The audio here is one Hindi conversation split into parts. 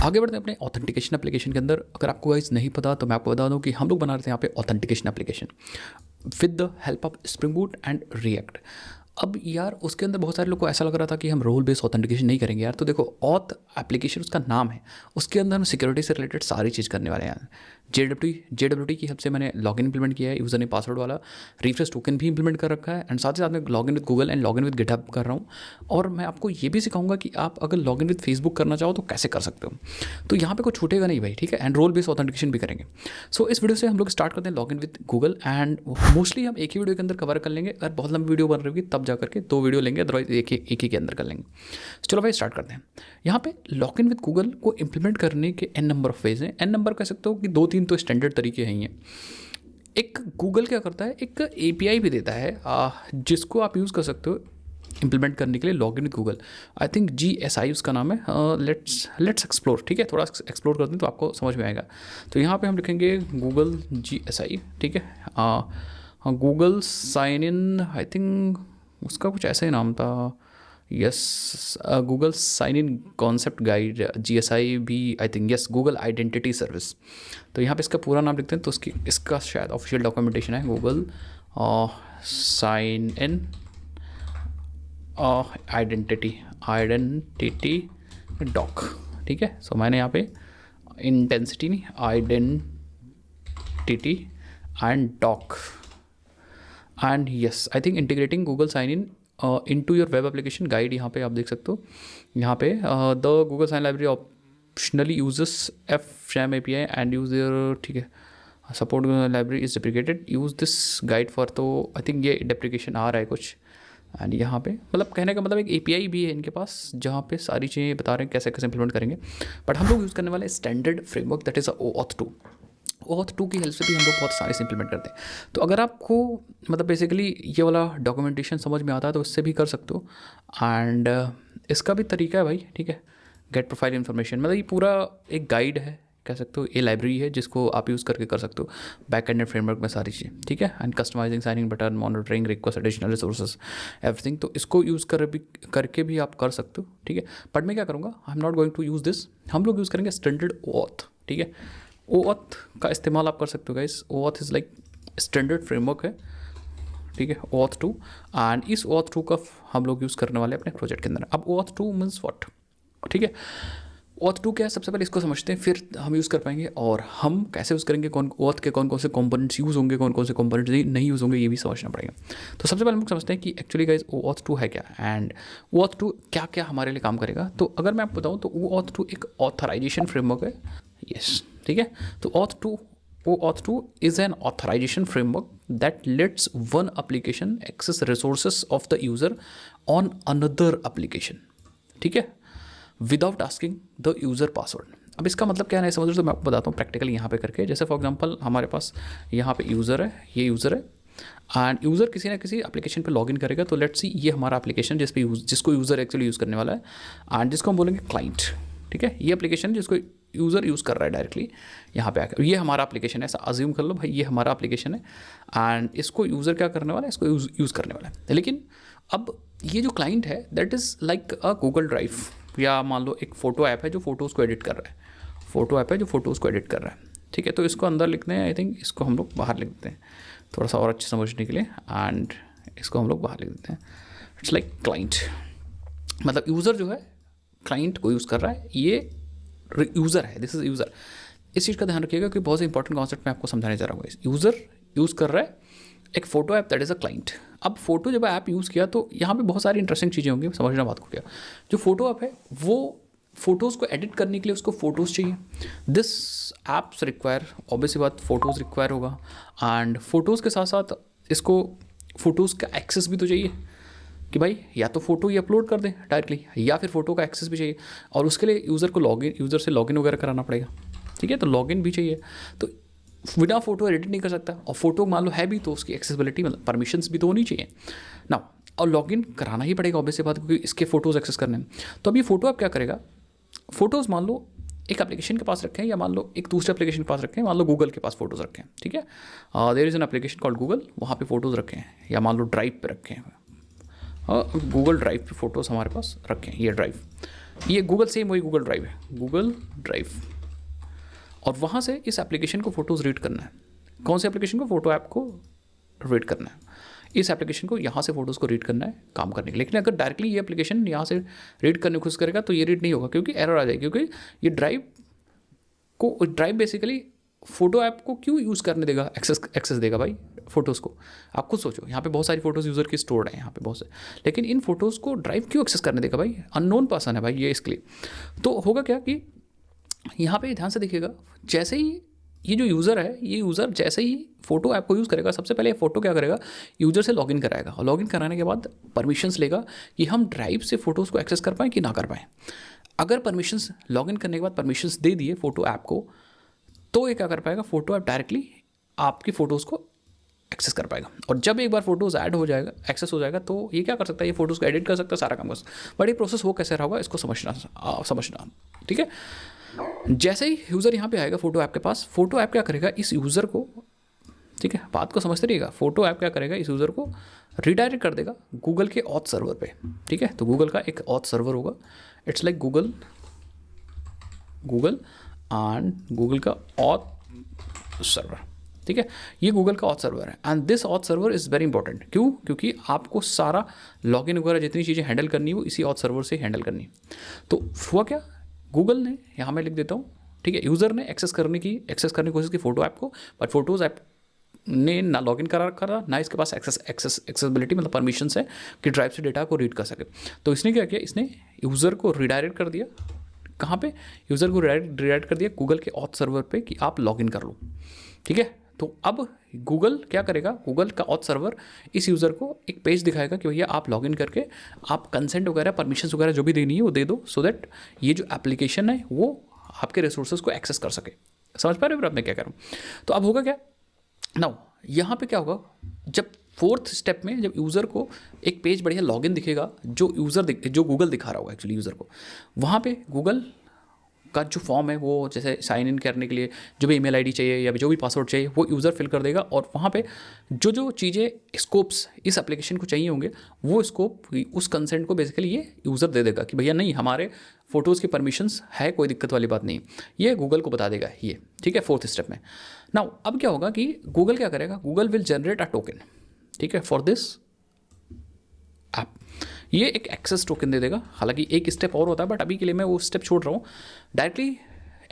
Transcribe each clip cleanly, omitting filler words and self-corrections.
आगे बढ़ते हैं अपने ऑथेंटिकेशन एप्लीकेशन के अंदर। अगर आपको गाइस नहीं पता तो मैं आपको बता दूं कि हम लोग बना रहे थे यहाँ पे authentication application with the help of spring boot and react. अब यार उसके अंदर बहुत सारे लोग को ऐसा लग रहा था कि हम रोल बेस्ड ऑथेंटिकेशन नहीं करेंगे यार। तो देखो, ऑथ एप्लीकेशन उसका नाम है, उसके अंदर हम सिक्योरिटी से रिलेटेड सारी चीज़ करने वाले हैं। JWT की हेल्प से मैंने लॉगिन इंप्लीमेंट किया है, यूज़र ने पासवर्ड वाला रिफ्रेश टोकन भी इंप्लीमेंट कर रखा है, एंड साथ ही साथ में login with Google and login with GitHub कर रहा हूँ। और मैं आपको ये भी सिखाऊंगा कि आप अगर लॉगिन विद फेसबुक करना चाहो तो कैसे कर सकते हो। तो यहाँ पे कुछ छूटेगा नहीं भाई, ठीक है। एंड रोल बेस्ड ऑथेंटिकेशन भी करेंगे। सो इस वीडियो से हम लोग स्टार्ट करते हैं login with Google, and mostly हम एक ही वीडियो के अंदर कवर कर लेंगे। अगर बहुत लंबी वीडियो बन रही होगी तब जा करके 2 वीडियो लेंगे, अदरवाइज एक ही के अंदर कर लेंगे। चलो भाई स्टार्ट करते हैं। यहाँ पे लॉगिन विद गूगल को इंप्लीमेंट करने के n नंबर ऑफ वेज हैं। n नंबर कह सकते हो कि 2-3 तो स्टैंडर्ड तरीके हैं ये। एक गूगल क्या करता है, एक API भी देता है जिसको आप यूज़ कर सकते हो इंप्लीमेंट करने के लिए login with Google. I think GSI उसका नाम है। लेट्स एक्सप्लोर, ठीक है, थोड़ा एक्सप्लोर करते हैं तो आपको समझ में आएगा। तो यहाँ पे हम लिखेंगे गूगल GSI, ठीक है। Google sign in, I think उसका कुछ ऐसा ही नाम था। Yes, Google sign in concept guide, GSI भी I think, yes, Google identity service. तो यहाँ पे इसका पूरा नाम लिखते हैं, तो इसका शायद ऑफिशियल डॉक्यूमेंटेशन है Google sign in identity doc, ठीक है। सो मैंने यहाँ पे इंटेंसिटी नहीं, identity and doc, and yes I think integrating Google sign in into your web application guide. यहाँ पे आप देख सकते हो, यहाँ पे the Google sign library optionally uses FSAM API and use there, ठीक है, support library is deprecated, use this guide for. तो आई थिंक ये डिप्रिकेशन आ रहा है कुछ। एंड यहाँ पे मतलब कहने का मतलब एक API भी है इनके पास जहाँ पे सारी चीज़ें बता रहे हैं कैसे कैसे इंप्लीमेंट करेंगे। बट हम लोग यूज़ करने वाले standard framework that is OAuth 2। OAuth 2 की हेल्प से भी हम लोग बहुत सारे से इंप्लीमेंट करते हैं। तो अगर आपको मतलब बेसिकली ये वाला डॉक्यूमेंटेशन समझ में आता है तो इससे भी कर सकते हो। एंड इसका भी तरीका है भाई, ठीक है। गेट प्रोफाइल इन्फॉर्मेशन, मतलब ये पूरा एक गाइड है कह सकते हो, ये लाइब्रेरी है जिसको आप यूज़ करके कर सकते हो बैक एंड फ्रेमवर्क में सारी चीज़ें, ठीक है। And customising, signing button, monitoring, request, additional resources, everything. तो इसको यूज़ करके भी आप कर सकते हो, ठीक है। बट मैं क्या करूँगा, I am not going to use this. हम लोग यूज़ करेंगे स्टैंडर्ड OAuth, ठीक है। OAuth का इस्तेमाल आप कर सकते हो guys. OAuth is like standard framework है, ठीक है, OAuth 2। एंड इस OAuth 2 का हम लोग यूज़ करने वाले अपने प्रोजेक्ट के अंदर। अब OAuth 2 मीन्स व्हाट, ठीक है। OAuth 2 क्या है, सबसे पहले इसको समझते हैं, फिर हम यूज़ कर पाएंगे। और हम कैसे यूज़ करेंगे, OAuth के कौन कौन से कंपोनेंट्स यूज़ होंगे, कौन कौन से कंपोनेंट्स नहीं यूज़ होंगे, ये भी समझना पड़ेगा। तो सबसे पहले हम लोग समझते हैं कि एक्चुअली गाइस OAuth 2 है क्या, एंड OAuth 2 क्या क्या हमारे लिए काम करेगा। तो अगर मैं आपको बताऊँ तो OAuth 2 एक ऑथराइजेशन फ्रेमवर्क है, यस, ठीक है। तो OAuth 2 is an authorization framework that lets one application access resources of the user on another application, ठीक है, without asking the user password. अब इसका मतलब क्या है समझ रहे हो, तो मैं आपको बताता हूँ प्रैक्टिकली यहाँ पे करके। जैसे फॉर एग्जांपल हमारे पास यहाँ पे यूज़र है, ये यूज़र है, एंड यूज़र किसी ना किसी एप्लीकेशन पे लॉगिन करेगा। तो लेट्स सी ये हमारा एप्लीकेशन जिसको यूज़र एक्चुअली यूज़ करने वाला है, एंड जिसको हम बोलेंगे क्लाइंट, ठीक है। ये एप्लीकेशन जिसको यूज़र यूज़ कर रहा है डायरेक्टली यहाँ पे आकर, ये हमारा एप्लीकेशन है, ऐसा अज्यूम कर लो भाई ये हमारा एप्लीकेशन है, एंड इसको यूज़र क्या करने वाला है, इसको यूज़ करने वाला है। लेकिन अब ये जो क्लाइंट है that is like a Google drive, या मान लो एक फ़ोटो ऐप है जो फ़ोटोज़ को एडिट कर रहा है, ठीक है। तो इसको अंदर लिखते हैं, आई थिंक इसको हम लोग बाहर लिख देते हैं थोड़ा सा और अच्छे समझने के लिए, एंड इसको हम लोग बाहर लिख देते हैं। इट्स लाइक क्लाइंट, मतलब यूज़र जो है क्लाइंट को यूज़ कर रहा है, ये यूज़र है, दिस इज़ यूज़र। इस चीज़ का ध्यान रखिएगा कि बहुत से इंपॉर्टेंट कॉन्सेप्ट मैं आपको समझाने जा रहा हूँ। यूज़र यूज़ कर रहा है एक photo app that is a client. अब फोटो जब ऐप यूज़ किया तो यहाँ पे बहुत सारी इंटरेस्टिंग चीज़ें होंगी, समझना बात को क्या। जो फोटो ऐप है वो फ़ोटोज़ को एडिट करने के लिए उसको फ़ोटोज़ चाहिए। दिस ऐप्स रिक्वायर, ऑब्वियसली बात, फ़ोटोज़ रिक्वायर होगा, एंड फोटोज़ के साथ साथ इसको फ़ोटोज़ का एक्सेस भी तो चाहिए कि भाई या तो फ़ोटो ही अपलोड कर दें डायरेक्टली, या फिर फ़ोटो का एक्सेस भी चाहिए, और उसके लिए यूज़र से लॉगिन वगैरह कराना पड़ेगा, ठीक है। तो लॉगिन भी चाहिए, तो बिना फ़ोटो एडिट नहीं कर सकता, और फोटो मान लो है भी तो उसकी एक्सेसिबिलिटी मतलब परमिशंस भी तो होनी चाहिए ना, और लॉगिन कराना ही पड़ेगा ऑब्वियसली बात, क्योंकि इसके फ़ोटोज़ एक्सेस करने हैं। तो अब ये फ़ोटो आप क्या करेगा, फ़ोटोज़ मान लो एक एप्लीकेशन के पास रखें, या मान लो एक दूसरे एप्लीकेशन के पास रखें, मान लो गूगल के पास फ़ोटोज़ रखें, ठीक है। There is an application called Google, वहाँ पे फ़ोटोज़ रखें, या मान लो ड्राइव पे रखें, गूगल ड्राइव पे फ़ोटोज़ हमारे पास रखें, ये ड्राइव, ये गूगल सेम वही गूगल ड्राइव है, गूगल ड्राइव, और वहाँ से इस एप्लीकेशन को फ़ोटोज़ रीड करना है। कौन सी एप्लीकेशन को? फोटो ऐप को रीड करना है। इस एप्लीकेशन को यहाँ से फोटोज़ को रीड करना है काम करने के लिए। लेकिन अगर डायरेक्टली ये एप्लीकेशन यहाँ से रीड करने की कोशिश करेगा तो ये रीड नहीं होगा, क्योंकि एरर आ जाएगी। क्योंकि ये ड्राइव बेसिकली फोटो ऐप को क्यों यूज़ करने देगा, एक्सेस देगा भाई फोटोज़ को। आप खुद सोचो, यहाँ पे बहुत सारी फोटोज़ यूज़र की स्टोर्ड हैं यहाँ पे बहुत से, लेकिन इन फोटोज़ को ड्राइव क्यों एक्सेस करने देगा भाई? अननोन पर्सन है भाई ये, इसके लिए। तो होगा क्या कि यहाँ पे ध्यान से देखिएगा, जैसे ही ये जो यूज़र है, ये यूज़र जैसे ही फोटो ऐप को यूज़ करेगा, सबसे पहले फोटो क्या करेगा, यूज़र से लॉगिन कराएगा, और लॉगिन कराने के बाद परमिशंस लेगा कि हम ड्राइव से फोटोज़ को एक्सेस कर पाएँ कि ना कर पाएँ। अगर परमिशंस, लॉगिन करने के बाद परमिशंस दे दिए फोटो ऐप को, तो ये क्या कर पाएगा, फोटो ऐप डायरेक्टली आपकी फ़ोटोज़ को एक्सेस कर पाएगा। और जब एक बार फोटोज़ ऐड हो जाएगा, एक्सेस हो जाएगा, तो ये क्या कर सकता है, ये फोटोज़ को एडिट कर सकता है, सारा काम कर सकता है। बट ये प्रोसेस हो कैसे रहा होगा, इसको समझना ठीक है। जैसे ही यूज़र यहाँ पे आएगा फोटो ऐप के पास, फोटो ऐप क्या करेगा, इस यूज़र को, ठीक है, बात को समझते रहिएगा, फोटो ऐप क्या करेगा, इस यूज़र को रिडायरेक्ट कर देगा गूगल के ऑथ सर्वर पे। ठीक है, तो गूगल का एक ऑथ सर्वर होगा, it's like Google and Google का ऑथ सर्वर। ठीक है, ये गूगल का ऑथ सर्वर है, and this auth server is very important. क्यों? क्योंकि आपको सारा लॉगिन वगैरह जितनी चीज़ें हैंडल करनी है वो इसी ऑथ सर्वर से हैंडल करनी है। तो हुआ क्या, गूगल ने, यहाँ मैं लिख देता हूँ, ठीक है, यूज़र ने एक्सेस करने की कोशिश की फोटो ऐप को, बट फोटोज़ ऐप ने ना लॉगिन करा रखा था, ना इसके पास एक्सेसिबिलिटी मतलब परमिशंस है कि ड्राइव से डेटा को रीड कर सके। तो इसने क्या किया, इसने यूज़र को रिडायरेक्ट कर दिया, कहाँ पे, यूज़र को रिडायरेक्ट कर दिया गूगल के ऑथ सर्वर पे कि आप लॉगिन कर लो। ठीक है, तो अब गूगल क्या करेगा, गूगल का ऑथ सर्वर इस यूज़र को एक पेज दिखाएगा कि भैया आप लॉगिन करके आप कंसेंट वगैरह, परमिशंस वगैरह जो भी देनी है वो दे दो, सो दैट ये जो एप्लीकेशन है वो आपके रिसोर्सेज को एक्सेस कर सके। समझ पा रहे हो आप मैं क्या कह रहा हूँ? तो अब होगा क्या, नाउ यहाँ पे क्या होगा, जब फोर्थ स्टेप में जब यूज़र को एक पेज बढ़िया लॉगिन दिखेगा, जो गूगल दिखा रहा होगा एक्चुअली यूज़र को, वहाँ पे गूगल का जो फॉर्म है, वो जैसे साइन इन करने के लिए जो भी ईमेल आईडी चाहिए या जो भी पासवर्ड चाहिए वो यूज़र फिल कर देगा, और वहाँ पे जो चीज़ें स्कोप्स इस एप्लीकेशन को चाहिए होंगे, वो स्कोप उस कंसेंट को बेसिकली ये यूज़र दे देगा कि भैया नहीं, हमारे फोटोज़ की परमिशंस है, कोई दिक्कत वाली बात नहीं, ये गूगल को बता देगा ये। ठीक है, फोर्थ स्टेप में। नाउ अब क्या होगा कि गूगल क्या करेगा, Google will generate a token, ठीक है, फॉर दिस ऐप। ये एक एक्सेस टोकन दे देगा, हालांकि एक स्टेप और होता है, बट अभी के लिए मैं वो स्टेप छोड़ रहा हूँ। डायरेक्टली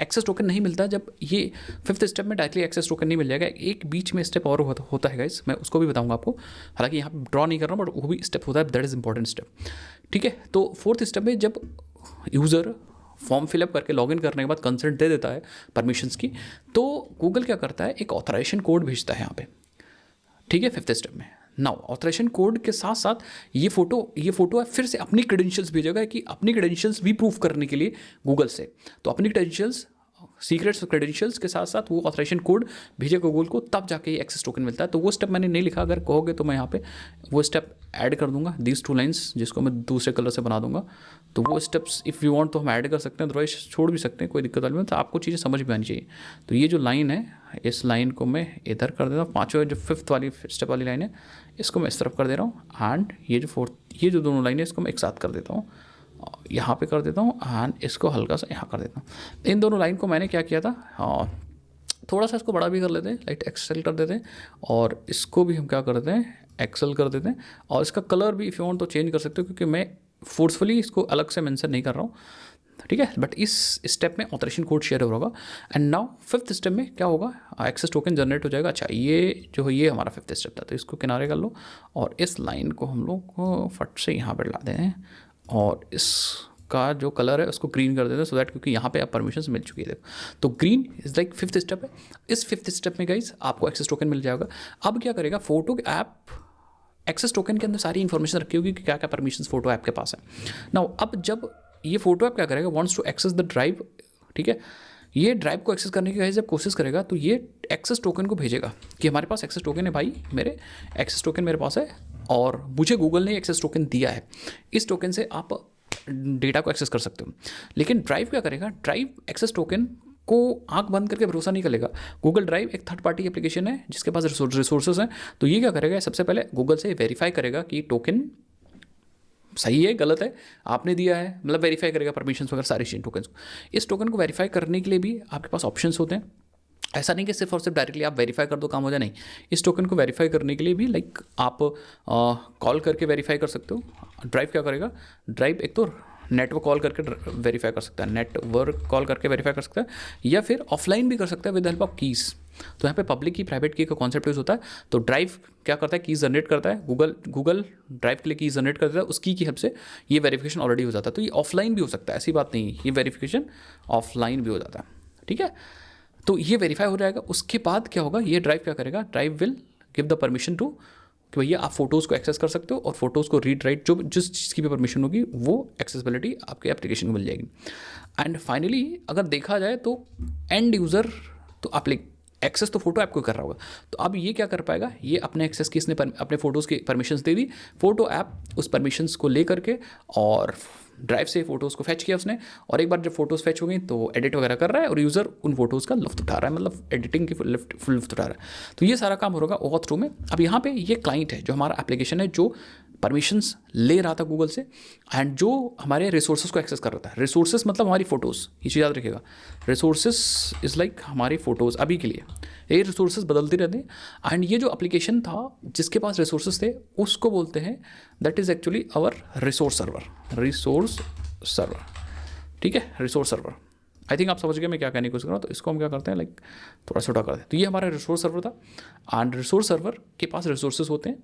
एक्सेस टोकन नहीं मिलता, जब ये फिफ्थ स्टेप में डायरेक्टली एक्सेस टोकन नहीं मिल जाएगा, एक बीच में स्टेप और होता है गाइस, मैं उसको भी बताऊंगा आपको, हालांकि यहाँ पे ड्रॉ नहीं कर रहा हूँ, बट वो भी स्टेप होता है, दैट इज़ इंपॉर्टेंट स्टेप। ठीक है, तो फोर्थ स्टेप में जब यूज़र फॉर्म फिलअप करके लॉगिन करने के बाद कंसेंट दे देता है परमिशंस की, तो गूगल क्या करता है, एक ऑथराइजेशन कोड भेजता है यहाँ पे। ठीक है, फिफ्थ स्टेप में। नाउ ऑथराइजेशन कोड के साथ साथ ये फोटो है, फिर से अपनी क्रेडेंशियल्स भेजेगा कि अपनी क्रेडेंशियल्स भी प्रूफ करने के लिए गूगल से, तो अपनी क्रेडेंशियल्स, सीक्रेट्स और क्रेडेंशियल्स के साथ साथ वो ऑथराइजेशन कोड भेजेगा गूगल को, तब जाके ये एक्सेस टोकन मिलता है। तो वो स्टेप मैंने नहीं लिखा, अगर कहोगे तो मैं यहाँ पे वो स्टेप ऐड कर दूंगा, दीज 2 लाइन्स, जिसको मैं दूसरे कलर से बना दूंगा। तो वो स्टेप्स इफ़ यू वांट तो हम ऐड कर सकते हैं, अदरवाइज छोड़ भी सकते हैं, कोई दिक्कत वाली नहीं। तो आपको चीज़ें समझ में आनी चाहिए। तो ये जो लाइन है, इस लाइन को मैं इधर कर देता हूँ, पाँचवें जो फिफ्थ वाली स्टेप वाली लाइन है, इसको मैं इस तरफ कर दे रहा हूँ, एंड ये जो दोनों लाइन है इसको मैं एक साथ कर देता हूँ, यहाँ पे कर देता हूँ, एंड इसको हल्का सा यहाँ कर देता हूँ। इन दोनों लाइन को मैंने क्या किया था, थोड़ा सा इसको बड़ा भी कर लेते हैं, लाइट एक्सेल कर देते हैं, और इसको भी हम क्या कर देते हैं, एक्सेल कर देते हैं, और इसका कलर भी इफ़ यू वांट तो चेंज कर सकते हो, क्योंकि मैं फोर्सफुली इसको अलग से मेंशन नहीं कर रहा हूँ। ठीक है, बट इस स्टेप में ऑथराइजेशन कोड शेयर होगा। एंड नाउ फिफ्थ स्टेप में क्या होगा, एक्सेस टोकन जनरेट हो जाएगा। अच्छा, ये जो है ये हमारा फिफ्थ स्टेप था, तो इसको किनारे कर लो, और इस लाइन को हम लोग फट से यहाँ पर ला दें, और इसका जो कलर है उसको ग्रीन कर देते हैं, सो दैट, क्योंकि यहाँ पे आप परमिशंस मिल चुकी है। देखो, तो green is like fifth step है। इस फिफ्थ स्टेप में गाइस आपको एक्सेस टोकन मिल जाएगा। अब क्या करेगा, फोटो ऐप एक्सेस टोकन के अंदर सारी इन्फॉर्मेशन रखी होगी कि क्या क्या परमिशंस फोटो ऐप के पास है। नाउ अब जब ये फोटो ऐप क्या करेगा, wants to access the drive, ठीक है, ये ड्राइव को एक्सेस करने की जब कोशिश करेगा, तो ये एक्सेस टोकन को भेजेगा कि हमारे पास एक्सेस टोकन है भाई, मेरे एक्सेस टोकन मेरे पास है, और मुझे गूगल ने एक्सेस टोकन दिया है, इस टोकन से आप डेटा को एक्सेस कर सकते हो। लेकिन ड्राइव क्या करेगा, ड्राइव एक्सेस टोकन को आंख बंद करके भरोसा नहीं करेगा। गूगल ड्राइव एक थर्ड पार्टी एप्लीकेशन है जिसके पास रिसोर्सेज हैं, तो ये क्या करेगा, सबसे पहले गूगल से वेरीफाई करेगा कि टोकन सही है गलत है, आपने दिया है, मतलब वेरीफाई करेगा परमिशंस वगैरह सारी चीज़ टोकन को। इस टोकन को वेरीफाई करने के लिए भी आपके पास ऑप्शंस होते हैं। ऐसा नहीं कि सिर्फ और सिर्फ डायरेक्टली आप वेरीफाई कर दो काम हो जाए, नहीं। इस टोकन को वेरीफाई करने के लिए भी लाइक आप कॉल करके वेरीफाई कर सकते हो। ड्राइव क्या करेगा, ड्राइव एक तो नेटवर्क कॉल करके वेरीफाई कर सकता है, नेटवर्क कॉल करके वेरीफाई कर सकता है, या फिर ऑफलाइन भी कर सकता है विद हेल्प ऑफ कीज़। तो यहाँ पे पब्लिक की प्राइवेट की का कॉन्सेप्ट यूज होता है। तो ड्राइव क्या करता है, कीज जनरेट करता है, गूगल ड्राइव के लिए कीज जनरेट करता है, उसकी की हेल्प से ये वेरिफिकेशन ऑलरेडी हो जाता है। तो ये ऑफलाइन भी हो सकता है, ऐसी बात नहीं, ये वेरिफिकेशन ऑफलाइन भी हो जाता है, ठीक है। तो ये वेरीफाई हो जाएगा। उसके बाद क्या होगा, ये ड्राइव क्या करेगा, drive will give the permission to कि भैया आप फोटोज़ को एक्सेस कर सकते हो, और फोटोज़ को रीड राइट जो जिस चीज़ की भी परमिशन होगी वो एक्सेसिबिलिटी आपके एप्लीकेशन को मिल जाएगी। एंड फाइनली अगर देखा जाए तो एंड यूज़र तो एक्सेस तो फोटो ऐप को कर रहा होगा, तो अब ये क्या कर पाएगा, ये अपने एक्सेस की इसने अपने फोटोज़ की परमिशंस दे दी, फोटो ऐप उस परमिशंस को ले करके और ड्राइव से फोटोज़ को फैच किया उसने, और एक बार जब फोटोज़ फैच हो गई तो एडिट वगैरह कर रहा है, और यूज़र उन फोटोज़ का लुफ्त उठा रहा है, मतलब एडिटिंग की फुल लुफ्त उठा रहा है। तो ये सारा काम हो रहा होगा ऑथ थ्रू में। अब यहाँ पे ये क्लाइंट है जो हमारा एप्लीकेशन है, जो परमिशंस ले रहा था गूगल से, एंड जो हमारे रिसोर्सेज को एक्सेस कर रहा था। रिसोर्सेज मतलब हमारी फ़ोटोज़, ये चीज़ याद रखिएगा, रिसोर्सेज इज़ लाइक हमारी फ़ोटोज़ अभी के लिए, ये रिसोर्सेज बदलते रहते हैं। एंड ये जो एप्लीकेशन था जिसके पास रिसोर्सेज थे उसको बोलते हैं that is actually our resource server, ठीक है, रिसोर्स सर्वर। आई थिंक आप समझ गए मैं क्या कहने की कोशिश कर रहा हूँ। तो इसको हम क्या करते हैं, लाइक थोड़ा छोटा करते हैं। तो ये हमारा रिसोर्स सर्वर था, एंड रिसोर्स सर्वर के पास रिसोर्सेज होते हैं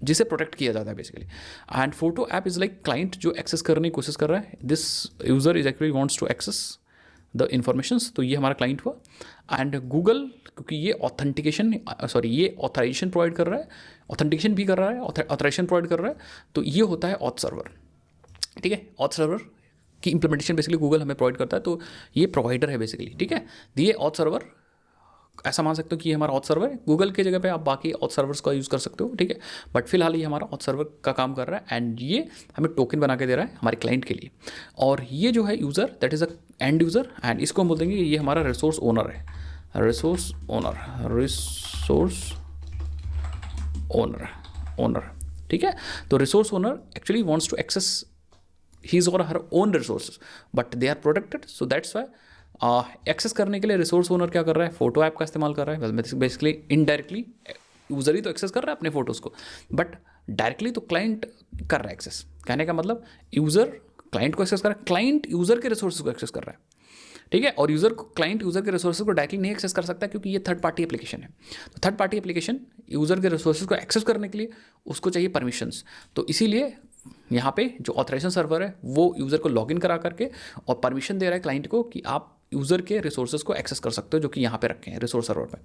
जिसे प्रोटेक्ट किया जाता है basically. And photo app is like client जो एक्सेस करने की कोशिश कर रहा है, this user is actually wants to access the informations. तो ये हमारा क्लाइंट हुआ। एंड गूगल क्योंकि ये ये ऑथराइजेशन प्रोवाइड कर रहा है, ऑथेंटिकेशन भी कर रहा है, ऑथराइजेशन प्रोवाइड कर रहा है, तो ये होता है ऑथ सर्वर, ठीक है। ऑथ सर्वर की इंप्लीमेंटेशन बेसिकली गूगल हमें प्रोवाइड करता है, तो ये प्रोवाइडर है बेसिकली, ठीक है। ये ऑथ सर्वर ऐसा मान सकते हो कि ये हमारा ऑथ सर्वर है। गूगल की जगह पे आप बाकी ऑथ सर्वर्स का यूज़ कर सकते हो, ठीक है, बट फिलहाल ये हमारा ऑथ सर्वर का काम कर रहा है, एंड ये हमें टोकन बना के दे रहा है हमारे क्लाइंट के लिए। और ये जो है user that is a end user, and इसको हम बोल देंगे ये हमारा रिसोर्स ओनर है, रिसोर्स ओनर, ठीक है। तो resource owner actually wants to access his or her own resources, but they are protected, so that's why access करने के लिए रिसोर्स ओनर क्या कर रहा है, फोटो ऐप का इस्तेमाल कर रहा है। बेसिकली इनडायरेक्टली यूज़र ही तो एक्सेस कर रहा है अपने फोटोज़ को, बट डायरेक्टली तो क्लाइंट कर रहा है एक्सेस। कहने का मतलब यूज़र क्लाइंट को एक्सेस कर रहा है, क्लाइंट यूज़र के रिसोर्सेज को एक्सेस कर रहा है, ठीक है। और क्लाइंट यूज़र के रिसोर्सेज को डायरेक्टली नहीं एक्सेस कर सकता क्योंकि ये थर्ड पार्टी एप्लीकेशन है। तो थर्ड पार्टी एप्लीकेशन यूज़र के रिसोर्सेज को एक्सेस करने के लिए उसको चाहिए परमिशंस। तो इसीलिए यहाँ पे जो ऑथराइजेशन सर्वर है वो यूज़र को लॉगिन करा करके और परमिशन दे रहा है क्लाइंट को कि आप यूज़र के रिसोर्सेज को एक्सेस कर सकते हो, जो कि यहाँ पे रखे हैं रिसोर्स सर्वर पे।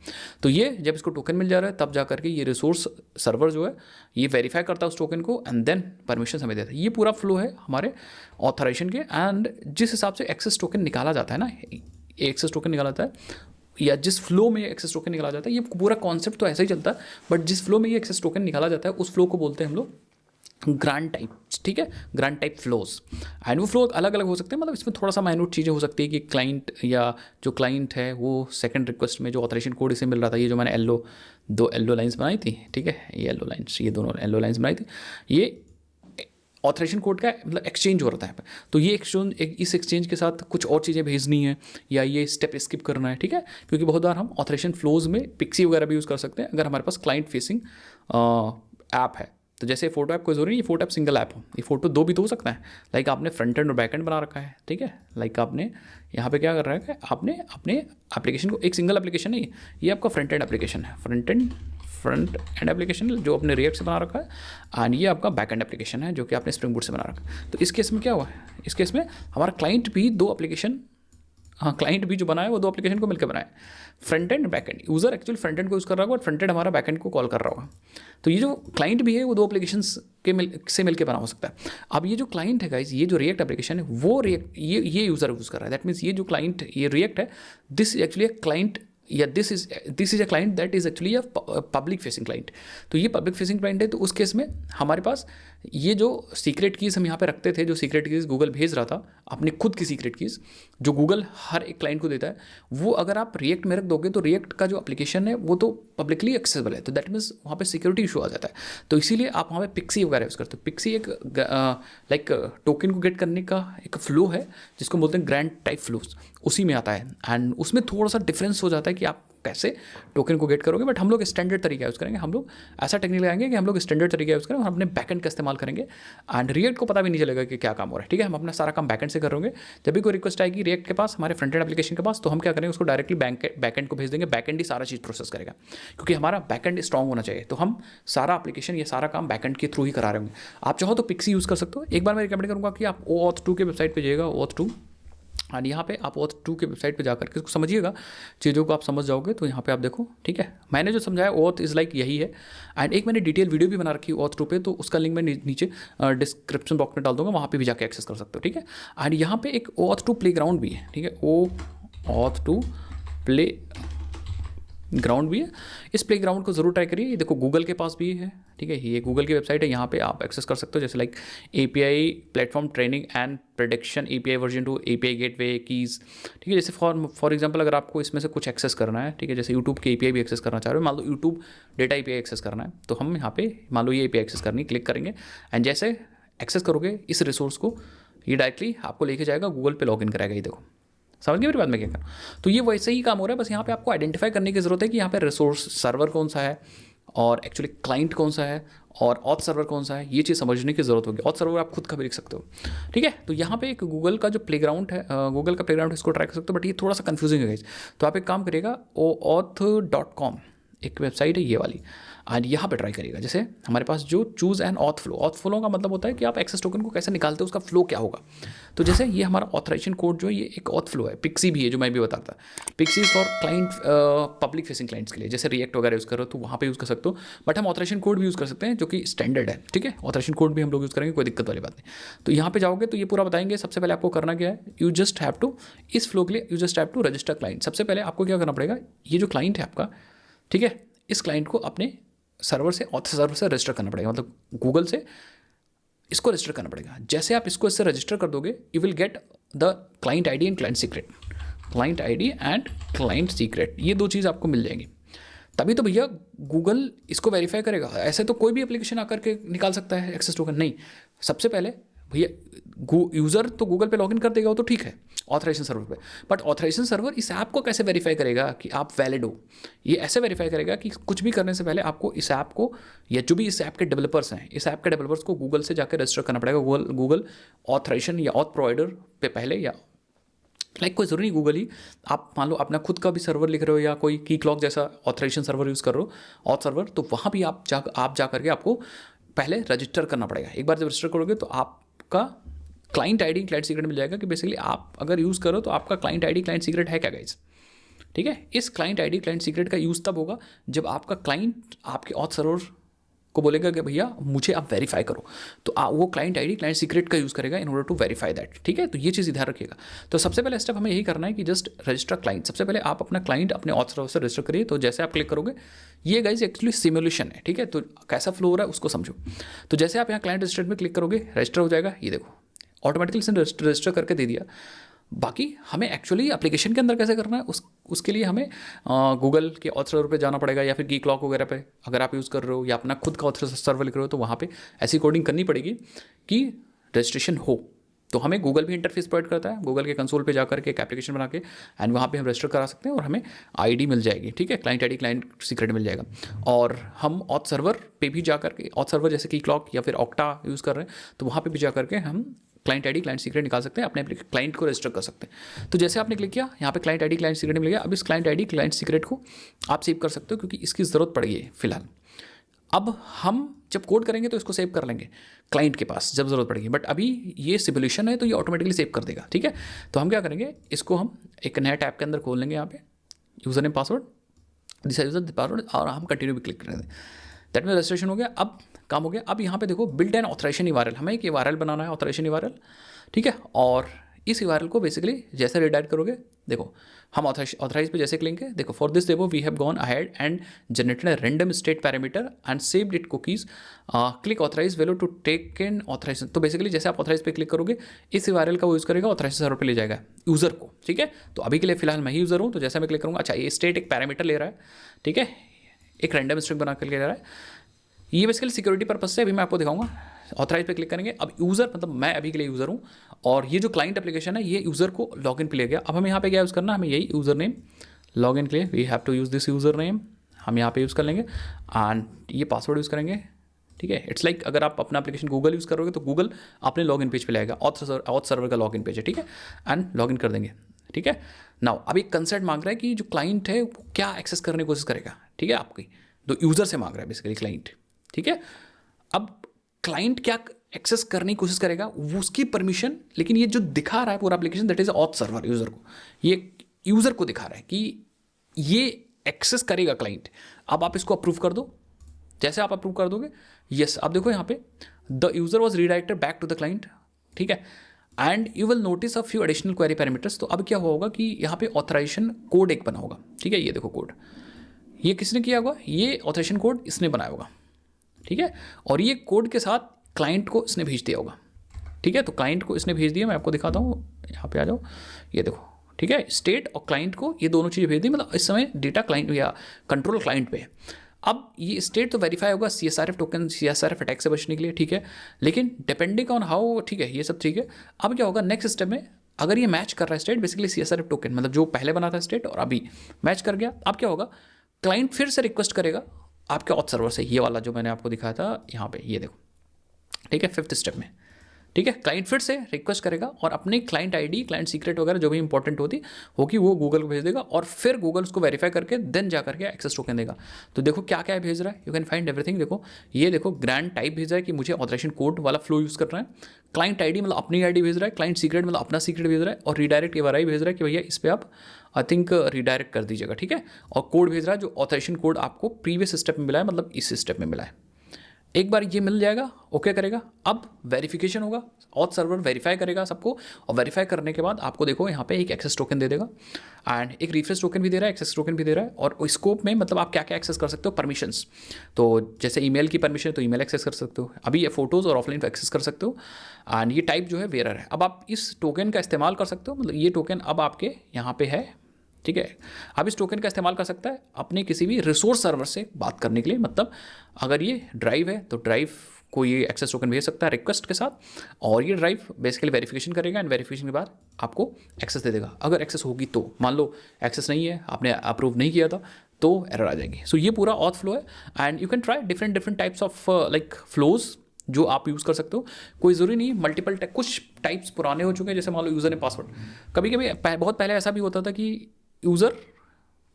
तो ये जब इसको टोकन मिल जा रहा है तब जा करके ये रिसोर्स सर्वर जो है ये वेरीफाई करता है उस टोकन को, एंड देन परमिशन हमें देता है। ये पूरा फ्लो है हमारे ऑथराइजेशन के। एंड जिस हिसाब से एक्सेस टोकन निकाला जाता है ना, एक्सेस टोकन निकाला जाता है या जिस फ्लो में एक्सेस टोकन निकाला जाता है, ये पूरा कॉन्सेप्ट तो ऐसा ही चलता है, बट जिस फ्लो में ये एक्सेस टोकन निकाला जाता है उस फ्लो को बोलते हैं हम लोग ग्रांट टाइप, ठीक है, ग्रांट टाइप फ्लोज। एंड वो फ्लो अलग अलग हो सकते हैं, मतलब इसमें थोड़ा सा माइन्यूट चीज़ें हो सकती है कि क्लाइंट या जो क्लाइंट है वो सेकंड रिक्वेस्ट में जो ऑथराइजेशन कोड इसे मिल रहा था, ये जो मैंने दो येलो लाइंस बनाई थी, ठीक है, ये येलो लाइंस, ये दोनों येलो लाइंस बनाई थी, ये ऑथराइजेशन कोड का मतलब एक्सचेंज हो रहा है। तो ये इस एक्सचेंज के साथ कुछ और चीज़ें भेजनी है या ये स्टेप स्किप करना है, ठीक है, क्योंकि बहुत बार हम ऑथराइजेशन फ्लोज में पिक्सी वगैरह भी यूज़ कर सकते हैं अगर हमारे पास क्लाइंट फेसिंग ऐप है। तो जैसे फोटो ऐप कोई ज़रूरी नहीं फोटो ऐप सिंगल ऐप हो, ये फोटो दो भी तो हो सकता है। लाइक आपने फ्रंट एंड और बैक एंड बना रखा है, ठीक है, लाइक आपने यहाँ पे क्या कर रहा है कि आपने अपने एप्लीकेशन को, एक सिंगल एप्लीकेशन नहीं, ये आपका फ्रंट एंड एप्लीकेशन है, फ्रंट एंड एप्लीकेशन जो आपने रिएक्ट से बना रखा है, एंड ये आपका बैक एंड एप्लीकेशन है जो कि आपने स्प्रिंग बूट से बना रखा है। तो इस केस में क्या हुआ है, इस केस में हमारा क्लाइंट भी दो एप्लीकेशन, क्लाइंट भी जो बनाया वो दो एप्लीकेशन को मिलकर बनाया, front end back and. User actually front end को यूज़ कर रहा होगा और फ्रंट एंड हमारा बैक एंड को कॉल कर रहा होगा। तो ये जो क्लाइंट भी है वो दो एप्लीकेशन से मिलकर बना हो सकता है। अब ये जो क्लाइंट है गाइज, ये जो रिएक्ट एप्लीकेशन है वो ये यूज़र यूज़ कर रहा है। दैट मीन्स ये जो क्लाइंट ये रिएक्ट है, this is actually a client या this is a client that is actually a public facing client. तो ये पब्लिक फेसिंग क्लाइंट है, तो उस केस में हमारे पास ये जो सीक्रेट कीज़ हम यहाँ पे रखते थे, जो सीक्रेट कीज़ गूगल भेज रहा था, अपनी खुद की सीक्रेट कीज़ जो गूगल हर एक क्लाइंट को देता है, वो अगर आप रिएक्ट में रख दोगे तो रिएक्ट का जो एप्लीकेशन है वो तो पब्लिकली एक्सेसिबल है, तो दैट मीन्स वहाँ पे सिक्योरिटी इशू आ जाता है। तो इसीलिए आप वहाँ पे पिक्सी वगैरह यूज़ करते हो। पिक्सी एक लाइक टोकन को गेट करने का एक फ्लो है जिसको बोलते हैं ग्रैंड टाइप फ्लोज, उसी में आता है। एंड उसमें थोड़ा सा डिफरेंस हो जाता है कि आप कैसे टोकन को गेट करोगे, बट हम लोग स्टैंडर्ड तरीका यूज़ करेंगे। हम लोग ऐसा टेक्निक लगाएंगे कि हम लोग स्टैंडर्ड तरीका यूज़ करें और अपने बैकएंड का इस्तेमाल करेंगे, एंड रिएक्ट को पता भी नहीं चलेगा कि क्या काम हो रहा है। ठीक है, हम अपना सारा काम बैकएंड से कर रहे होंगे। जब भी कोई रिक्वेस्ट आएगी रिएक्ट के पास, हमारे फ्रंट एंड एप्लीकेशन के पास, तो हम क्या करेंगे, उसको डायरेक्टली बैकएंड को भेज देंगे। बैकएंड ही सारा चीज़ प्रोसेस करेगा, क्योंकि हमारा बैकएंड स्ट्रॉन्ग होना चाहिए। तो हम सारा एप्लीकेशन, ये सारा काम बैकएंड के थ्रू ही करा रहे होंगे। आप चाहो तो पिक्सी यूज़ कर सकते हो। एक बार मैं रिकमेंड करूँगा कि आप OAuth 2 के वेबसाइट पर जाइएगा, OAuth 2, और यहाँ पे आप OAuth 2 के वेबसाइट पे जाकर के इसको समझिएगा, चीज़ों को आप समझ जाओगे। तो यहाँ पे आप देखो, ठीक है, मैंने जो समझाया OAuth इज़ लाइक यही है। एंड एक मैंने डिटेल वीडियो भी बना रखी है OAuth 2 पे, तो उसका लिंक मैं नीचे डिस्क्रिप्शन बॉक्स में डाल दूंगा, वहाँ पे भी जाके एक्सेस कर सकते हो। ठीक है, एंड यहाँ पे एक OAuth 2 प्ले ग्राउंड भी है। ठीक है, OAuth 2 प्ले ग्राउंड भी है। इस प्ले ग्राउंड को जरूर ट्राई करिए। ये देखो गूगल के पास भी है। ठीक है, ये गूगल की वेबसाइट है, यहाँ पे आप एक्सेस कर सकते हो, जैसे like API platform training and production, API version 2, API gateway keys. ठीक है, जैसे फॉर एग्जांपल अगर आपको इसमें से कुछ एक्सेस करना है, ठीक है, जैसे यूट्यूब के API भी एक्सेस करना चाह रहे हो, मान लो यूट्यूब डेटा API एक्सेस करना है, तो हम यहाँ पे मान लो ये API एक्सेस करनी, क्लिक करेंगे, एंड जैसे एक्सेस करोगे इस रिसोर्स को, ये डायरेक्टली आपको लेके जाएगा, गूगल पे लॉगिन कराएगा। ये देखो, समझ गए मेरी बात में क्या करना। तो ये वैसे ही काम हो रहा है, बस यहाँ पे आपको आइडेंटिफाई करने की ज़रूरत है कि यहाँ पे रिसोर्स सर्वर कौन सा है और एक्चुअली क्लाइंट कौन सा है और ऑथ सर्वर कौन सा है, ये चीज़ समझने की ज़रूरत होगी। ऑथ सर्वर आप खुद का भी लिख सकते हो। ठीक है, तो यहाँ पे एक गूगल का जो प्लेग्राउंड है, गूगल का प्लेग्राउंड, इसको ट्राई कर सकते हो, बट ये थोड़ा सा कन्फ्यूजिंग है गाइस। तो आप एक काम करिएगा, OAuth.com एक वेबसाइट है ये वाली, और यहाँ पे ट्राई करिएगा। जैसे हमारे पास जो चूज़ एंड ऑथ फ्लो का मतलब होता है कि आप एक्सेस टोकन को कैसे निकालते हो, उसका फ्लो क्या होगा। तो जैसे ये हमारा ऑथराइजेशन कोड जो है, ये एक ऑथ फ्लो है। पिक्सी भी है जो मैं भी बताता, pixie for client, public facing clients के लिए, जैसे रिएक्ट वगैरह यूज़ करो तो वहाँ पे यूज़ कर सकते हो, बट हम ऑथराइजेशन कोड भी यूज़ कर सकते हैं जो कि स्टैंडर्ड है। ठीक है, ऑथराइजेशन कोड भी हम लोग यूज़ करेंगे, कोई दिक्कत वाली बात नहीं। तो यहाँ पे जाओगे तो ये पूरा बताएंगे। सबसे पहले आपको करना क्या है, यू जस्ट हैव टू, इस फ्लो के लिए you just have to register client. सबसे पहले आपको क्या करना पड़ेगा, ये जो क्लाइंट है आपका, ठीक है, इस क्लाइंट को अपने सर्वर से, ऑथ सर्वर से रजिस्टर करना पड़ेगा, मतलब गूगल से इसको रजिस्टर करना पड़ेगा। जैसे आप इसको इससे रजिस्टर कर दोगे, you will get the client ID and client secret. Client ID and client secret, ये दो चीज़ आपको मिल जाएंगी। तभी तो भैया गूगल इसको वेरीफाई करेगा। ऐसे तो कोई भी एप्लीकेशन आकर के निकाल सकता है एक्सेस टोकन, नहीं। सबसे पहले भैया यूज़र तो गूगल पे लॉगिन कर देगा, वो तो ठीक है ऑथराइजेशन सर्वर पे, बट ऑथराइजेशन सर्वर इस ऐप को कैसे वेरीफाई करेगा कि आप वैलिड हो। ये ऐसे वेरीफाई करेगा कि कुछ भी करने से पहले आपको इस ऐप को, या जो भी इस ऐप के डेवलपर्स हैं, इस ऐप के डेवलपर्स को गूगल से जाकर रजिस्टर करना पड़ेगा, गूगल ऑथराइजेशन या ऑथ प्रोवाइडर पे पहले, या लाइक कोई ज़रूरी नहीं गूगल ही, आप मान लो अपना खुद का भी सर्वर लिख रहे हो या कोई की क्लॉक जैसा ऑथराइजेशन सर्वर यूज़ कर रहे हो, ऑथ सर्वर, तो वहाँ भी आप जा करके आपको पहले रजिस्टर करना पड़ेगा। एक बार जब रजिस्टर करोगे तो आपका क्लाइंट आईडी क्लाइंट सीक्रेट मिल जाएगा, कि बेसिकली आप अगर यूज़ करो तो आपका क्लाइंट आईडी क्लाइंट सीक्रेट है क्या गाइज। ठीक है, इस क्लाइंट आईडी क्लाइंट सीक्रेट का यूज़ तब होगा जब आपका क्लाइंट आपके ऑथ सर्वर को बोलेगा कि भैया मुझे आप वेरीफाई करो, तो वो क्लाइंट आईडी क्लाइंट सीक्रेट का यूज़ करेगा in order to verify that. ठीक है, तो ये चीज़ ध्यान रखिएगा। तो सबसे पहले स्टेप हमें यही करना है कि जस्ट रजिस्टर क्लाइंट। सबसे पहले आप अपना क्लाइंट अपने ऑथ सर्वर से रजिस्टर करिए। तो जैसे आप क्लिक करोगे, ये गाइज एक्चुअली सिमुलेशन है। ठीक है, तो कैसा फ्लो हो रहा है उसको समझो। तो जैसे आप यहाँ क्लाइंट रजिस्टर में क्लिक करोगे, रजिस्टर हो जाएगा। ये देखो ऑटोमेटिकली इसने रजिस्टर करके दे दिया। बाकी हमें एक्चुअली एप्लीकेशन के अंदर कैसे करना है, उसके लिए हमें गूगल के ऑथ सर्वर पे जाना पड़ेगा, या फिर की क्लॉक वगैरह पे अगर आप यूज़ कर रहे हो, या अपना खुद का ऑथ सर्वर लिख रहे हो, तो वहाँ पे ऐसी कोडिंग करनी पड़ेगी कि रजिस्ट्रेशन हो। तो हमें गूगल भी इंटरफेस प्रोवाइड करता है, गूगल के कंसोल पे जाकर के एक एप्लीकेशन बना के, एंड वहाँ पे हम रजिस्टर करा सकते हैं और हमें आईडी मिल जाएगी। ठीक है, क्लाइंट आईडी क्लाइंट सीक्रेट मिल जाएगा। और हम ऑथ सर्वर पे भी जा करके, ऑथ सर्वर जैसे की क्लॉक या फिर ऑक्टा यूज़ कर रहे हैं, तो वहाँ पे भी जा करके हम क्लाइंट आईडी क्लाइंट सीक्रेट निकाल सकते हैं, अपने क्लाइंट को रजिस्टर कर सकते हैं। तो जैसे आपने क्लिक किया, यहाँ पे क्लाइंट आईडी क्लाइंट सीक्रेट मिल गया। अब इस क्लाइंट आईडी क्लाइंट सीक्रेट को आप सेव कर सकते हो, क्योंकि इसकी ज़रूरत पड़ेगी फिलहाल। अब हम जब कोड करेंगे तो इसको सेव कर लेंगे क्लाइंट के पास जब ज़रूरत पड़ेगी, बट अभी ये सिमुलेशन है तो ये ऑटोमेटिकली सेव कर देगा। ठीक है, तो हम क्या करेंगे, इसको हम एक नया टैब के अंदर खोल लेंगे। यहाँ पे user name password, this user password, और हम कंटिन्यू भी क्लिक करेंगे। दैट में रजिस्ट्रेशन हो गया। अब काम हो गया। अब यहाँ पे देखो बिल्ड एंड ऑथराइजेशन URL, हमें एक URL बनाना है, ऑथराइजेशन URL। ठीक है, और इस URL को बेसिकली जैसे रिडायरेक्ट करोगे, देखो हम ऑथराइज पे जैसे क्लिक है, देखो for this demo we have gone ahead and generated a random state parameter and saved it cookies, click authorize below to take in authorization. तो बेसिकली जैसे आप ऑथराइज पे क्लिक करोगे इस URL का वो यूज़ करेगा, ऑथराइज सर्वर पे ले जाएगा यूज़र को, ठीक है। तो अभी के लिए फिलहाल मैं ही यूज़र हूँ, तो जैसे मैं क्लिक करूँगा, अच्छा ये स्टेट एक पैरामीटर ले रहा है, ठीक है, एक रैंडम स्ट्रिंग बना कर ले रहा है। ये बेसिकली सिक्योरिटी पर्पज से अभी मैं आपको दिखाऊंगा। ऑथराइज पे क्लिक करेंगे, अब यूज़र मतलब मैं अभी के लिए यूज़र हूँ, और ये जो क्लाइंट एप्लीकेशन है ये यूज़र को लॉगिन पे ले गया। अब हमें यहाँ पे क्या यूज़ करना है, हमें यही यूज़र नेम लॉगिन के लिए we have to use this user name, हम यहाँ पे यूज़ कर लेंगे एंड ये पासवर्ड यूज़ करेंगे, ठीक है। इट्स लाइक अगर आप अपना एप्लीकेशन गूगल यूज़ करोगे तो गूगल अपने लॉगिन पेज पे लाएगा, ऑथ सर्वर का लॉगिन पेज है, ठीक है, एंड लॉगिन कर देंगे, ठीक है। नाउ अभी कंसेंट मांग रहा है कि जो क्लाइंट है वो क्या एक्सेस करने की कोशिश करेगा, ठीक है, आपकी तो यूज़र से मांग रहा है बेसिकली क्लाइंट, ठीक है। अब क्लाइंट क्या एक्सेस करने की कोशिश करेगा वो उसकी परमिशन, लेकिन ये जो दिखा रहा है पूरा application that is auth server user को, ये यूज़र को दिखा रहा है कि ये एक्सेस करेगा क्लाइंट। अब आप इसको अप्रूव कर दो, जैसे आप अप्रूव कर दोगे, यस आप देखो यहाँ पे the user was redirected back to the client, ठीक है, and you will notice a few additional query parameters. तो अब क्या होगा कि यहाँ पे ऑथराइजेशन कोड एक बना होगा, ठीक है, ये देखो कोड, ये किसने किया होगा, ये ऑथराइजेशन कोड इसने बनाया होगा, ठीक है, और ये कोड के साथ क्लाइंट को इसने भेज दिया होगा, ठीक है। तो क्लाइंट को इसने भेज दिया, मैं आपको दिखाता हूँ, यहाँ पे आ जाओ, ये देखो, ठीक है, स्टेट और क्लाइंट को ये दोनों चीज़ें भेज दी, मतलब इस समय डेटा क्लाइंट या कंट्रोल क्लाइंट पे है। अब ये स्टेट तो वेरीफाई होगा CSRF टोकन, CSRF अटैक से बचने के लिए, ठीक है, लेकिन डिपेंडिंग ऑन हाउ, ठीक है, ये सब ठीक है। अब क्या होगा नेक्स्ट स्टेप में, अगर ये मैच कर रहा है स्टेट, बेसिकली CSRF टोकन मतलब जो पहले बना था स्टेट और अभी मैच कर गया, अब क्या होगा, क्लाइंट फिर से रिक्वेस्ट करेगा आपके ऑथ सर्वर से, ये वाला जो मैंने आपको दिखाया था यहाँ पे, ये देखो, ठीक है, 5th स्टेप में, ठीक है, क्लाइंट फिर से रिक्वेस्ट करेगा और अपने क्लाइंट आईडी, क्लाइंट सीक्रेट वगैरह जो भी इंपॉर्टेंट होगी वो गूगल को भेज देगा, और फिर गूगल उसको वेरीफाई करके देन जा करके एक्सेस टोकन देगा। तो देखो क्या क्या भेज रहा है, यू कैन फाइंड एवरीथिंग। देखो ये देखो ग्रैंड टाइप भेज रहा है कि मुझे ऑथराइजेशन कोड वाला फ्लो यूज़ करना है, क्लाइंट आईडी मतलब अपनी आईडी भेज रहा है, क्लाइंट सीक्रेट मतलब अपना सीक्रेट भेज रहा है, और रीडायरेक्ट URI भेज रहा है कि भैया इस पर आप आई थिंक रीडायरेक्ट कर दीजिएगा, ठीक है, और कोड भेज रहा है जो ऑथराइजेशन कोड आपको प्रीवियस स्टेप में मिला है, मतलब इस स्टेप में मिला है। एक बार ये मिल जाएगा, ओके करेगा, अब वेरिफिकेशन होगा, ऑथ सर्वर वेरीफाई करेगा सबको, और वेरीफाई करने के बाद आपको देखो यहाँ पे एक एक्सेस टोकन दे देगा एंड एक रिफ्रेश टोकन भी दे रहा है, एक्सेस टोकन भी दे रहा है, और स्कोप में मतलब आप क्या क्या एक्सेस कर सकते हो, परमिशंस, तो जैसे ईमेल की परमिशन है तो ईमेल एक्सेस कर सकते हो, अभी ये फोटोज़ और ऑफलाइन एक्सेस कर सकते हो, एंड ये टाइप जो है वेरर है। अब आप इस टोकन का इस्तेमाल कर सकते हो, मतलब ये टोकन अब आपके यहाँ पे है, ठीक है। अब इस टोकन का इस्तेमाल कर सकता है अपने किसी भी रिसोर्स सर्वर से बात करने के लिए, मतलब अगर ये ड्राइव है तो ड्राइव को ये एक्सेस टोकन भेज सकता है रिक्वेस्ट के साथ, और ये ड्राइव बेसिकली वेरिफिकेशन करेगा एंड वेरिफिकेशन के बाद आपको एक्सेस दे देगा। अगर एक्सेस होगी तो, मान लो एक्सेस नहीं है, आपने अप्रूव नहीं किया था, तो एरर आ जाएगी। सो ये पूरा ऑथ फ्लो है and you can try different types of like flows जो आप यूज़ कर सकते हो। कोई ज़रूरी नहीं मल्टीपल कुछ टाइप्स पुराने हो चुके हैं, जैसे मान लो यूज़र ने पासवर्ड, कभी कभी बहुत पहले ऐसा भी होता था कि यूज़र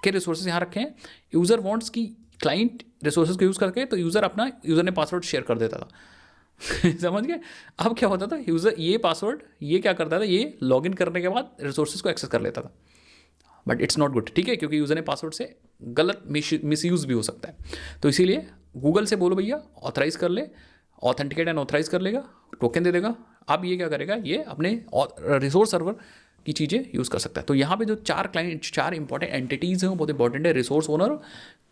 के रिसोर्सेज यहाँ रखे हैं, यूज़र वांट्स की क्लाइंट रिसोर्सेज को यूज़ करके, तो यूज़र अपना यूज़र ने पासवर्ड शेयर कर देता था समझ गए। अब क्या होता था, यूज़र ये पासवर्ड ये क्या करता था, ये लॉगिन करने के बाद रिसोर्सेज को एक्सेस कर लेता था, बट इट्स नॉट गुड, ठीक है, क्योंकि यूज़र ने पासवर्ड से गलत मिसयूज़ भी हो सकता है। तो इसीलिए गूगल से बोलो भैया ऑथराइज़ कर ले, ऑथेंटिकेट एंड ऑथराइज़ कर लेगा, टोकन दे देगा। अब ये क्या करेगा, ये अपने रिसोर्स सर्वर की चीज़ें यूज़ कर सकता है। तो यहाँ पे जो चार इंपॉर्टेंट एंटिटीज़ हैं वो बहुत इंपॉर्टेंट है, resource owner,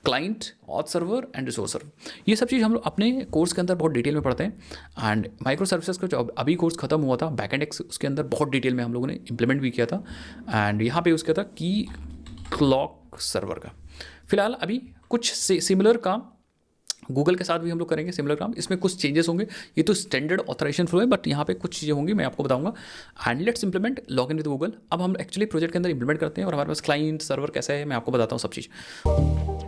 client, auth server and resource server. ये सब चीज़ हम लोग अपने कोर्स के अंदर बहुत डिटेल में पढ़ते हैं एंड माइक्रो सर्विसेज का जो अभी कोर्स खत्म हुआ था बैकएंड एक्स, उसके अंदर बहुत डिटेल में हम लोगों ने इंप्लीमेंट भी किया था एंड यहाँ पे यूज़ किया था की क्लॉक सर्वर का। फिलहाल अभी कुछ सिमिलर काम गूगल के साथ भी हम लोग करेंगे, सिमिलर काम, इसमें कुछ चेंजेस होंगे। ये तो स्टैंडर्ड ऑथराइजेशन फ्लो है, बट यहाँ पे कुछ चीज़ें होंगी मैं आपको बताऊंगा। And let's implement log in with Google. अब हम एक्चुअली प्रोजेक्ट के अंदर इंप्लीमेंट करते हैं और हमारे पास क्लाइंट सर्वर कैसा है मैं आपको बताता हूँ सब चीज़।